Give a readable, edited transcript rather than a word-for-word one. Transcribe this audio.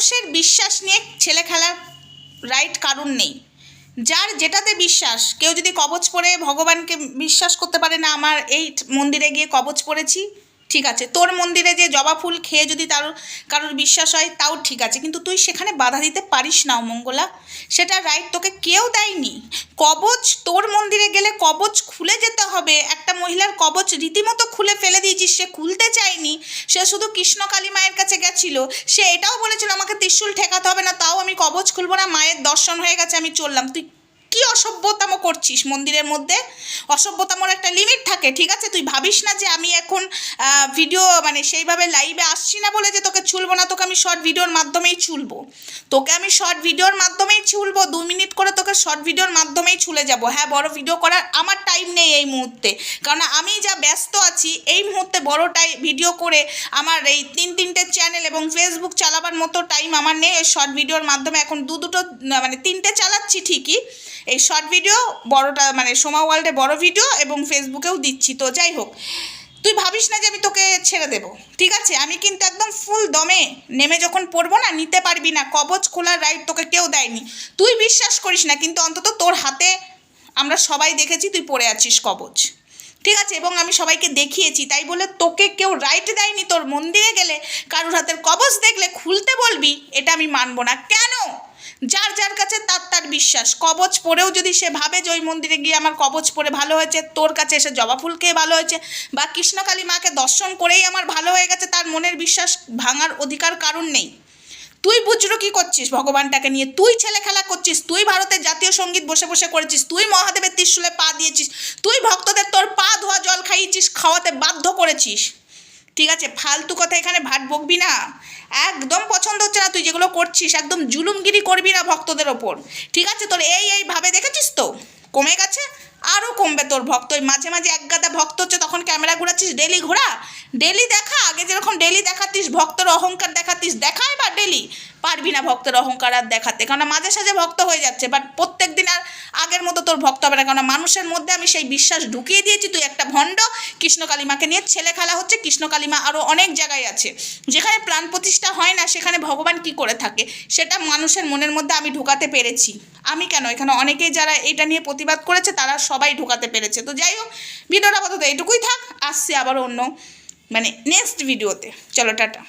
মানুষের বিশ্বাস নিয়ে ছেলে খেলার রাইট কারণ নেই। যার যেটাতে বিশ্বাস, কেউ যদি কবচ পরে ভগবানকে বিশ্বাস করতে পারে না আমার এই মন্দিরে গিয়ে কবচ পরেছি, ঠিক আছে। তোর মন্দিরে যে জবা ফুল খেয়ে যদি তার কারোর বিশ্বাস হয় তাও ঠিক আছে, কিন্তু তুই সেখানে বাধা দিতে পারিস না অমঙ্গলা, সেটা রাইট তোকে কেউ দেয়নি। কবচ তোর মন্দিরে গেলে কবচ খুলে যেতে হবে। একটা মহিলার কবচ রীতিমতো খুলে ফেলে দিয়েছিস, সে খুলতে চায়নি, সে শুধু কৃষ্ণকালী মায়ের কাছে গেছিল, সে এটাও বলেছিল আমাকে ত্রিশূল ঠেকাতে হবে না, তাও আমি কবচ খুলবো না, মায়ের দর্শন হয়ে গেছে আমি চললাম। তুই কি অসভ্যতামো করছিস মন্দিরের মধ্যে? অসভ্যতামোর একটা লিমিট থাকে, ঠিক আছে। তুই ভাবিস না যে আমি এখন ভিডিও মানে সেইভাবে লাইভে আসছি না বলে যে তোকে ছুলবো না, তোকে আমি শর্ট ভিডিওর মাধ্যমেই ছুলবো, তোকে আমি শর্ট ভিডিওর মাধ্যমেই ছুলবো, 2 মিনিট করে তোকে শর্ট ভিডিওর মাধ্যমেই ছুলে যাব। হ্যাঁ, বড় ভিডিও করার আমার টাইম নেই এই মুহূর্তে, কারণ আমি যা ব্যস্ত আছি এই মুহূর্তে বড়টাই ভিডিও করে আমার এই 3টে চ্যানেল এবং ফেসবুক চালাবার মতো টাইম আমার নেই। এই শর্ট ভিডিওর মাধ্যমে এখন দুটো মানে 3টে চালাচ্ছি ঠিকই, এই শর্ট ভিডিও বড়টা মানে সোমা ওয়ার্ল্ডে বড় ভিডিও এবং ফেসবুকেও দিচ্ছি। তো যাই হোক, তুই ভাবিস না যে আমি তোকে ছেড়ে দেবো, ঠিক আছে। আমি কিন্তু একদম ফুল দমে নেমে যখন পড়বো না, নিতে পারবি না, কবচ খোলার রাইট তোকে কেউ দেয়নি। তুই বিশ্বাস করিস না, কিন্তু অন্তত তোর হাতে আমরা সবাই দেখেছি তুই পড়ে আছিস কবচ, ঠিক আছে, এবং আমি সবাইকে দেখিয়েছি। তাই বলে তোকে কেউ রাইট দেয়নি তোর মন্দিরে গেলে কারোর হাতের কবচ দেখলে খুলতে বলবি, এটা আমি মানবো না। কেন? যার যার কাছে তার তার বিশ্বাস। কবচ পরেও যদি সে ভাবে যে ওই মন্দিরে গিয়ে আমার কবচ পরে ভালো হয়েছে, তোর কাছে এসে জবা ফুল খেয়ে ভালো হয়েছে, বা কৃষ্ণকালী মাকে দর্শন করেই আমার ভালো হয়ে গেছে, তার মনের বিশ্বাস ভাঙার অধিকার কারণ নেই। তুই বুঝলো কি করছিস ভগবানটাকে নিয়ে? তুই ছেলে খেলা করছিস, তুই ভারতের জাতীয় সঙ্গীত বসে বসে করেছিস, তুই মহাদেবের ত্রিশূলে পা দিয়েছিস, তুই ভক্তদের তোর পা ধোয়া জল খাইয়েছিস, খাওয়াতে বাধ্য করেছিস, ঠিক আছে। ফালতু কথা এখানে ভাট বকবি না, একদম পছন্দ হচ্ছে না তুই যেগুলো করছিস। একদম জুলুমগিরি করবি না ভক্তদের ওপর, ঠিক আছে। তোর এইভাবে দেখেছিস তো কমে গেছে, আরও কমবে তোর ভক্ত। ওই মাঝে মাঝে এক গাদা ভক্ত হচ্ছে তখন ক্যামেরা ঘোরাচ্ছিস, ডেলি ঘোরা, ডেলি দেখা। আগে যেরকম ডেলি দেখাতিস, ভক্তের অহংকার দেখাতিস, দেখা এবার ডেলি। পারবি না ভক্তের অহংকার আর দেখাতে, কারণ মাঝে সাঝে ভক্ত হয়ে যাচ্ছে, বাট প্রত্যেক দিন আর আগের মতো তোর ভক্ত হবে না, কারণ মানুষের মধ্যে আমি সেই বিশ্বাস ঢুকিয়ে দিয়েছি তুই একটা ভণ্ড। কৃষ্ণকালী মাকে নিয়ে ছেলে খেলা হচ্ছে, কৃষ্ণকালী মা আরও অনেক জায়গায় আছে, যেখানে প্রাণ প্রতিষ্ঠা হয় না সেখানে ভগবান কি করে থাকে সেটা মানুষের মনের মধ্যে আমি ঢোকাতে পেরেছি। আমি কেন, এখানে অনেকেই যারা এটা নিয়ে প্রতিবাদ করেছে তারা সবাই ঢোকাতে পেরেছে। তো যাই হোক, ভিডিওটা আপাতত এইটুকুই থাক, আসছি আবার অন্য মানে নেক্সট ভিডিওতে। চলো, টাটা।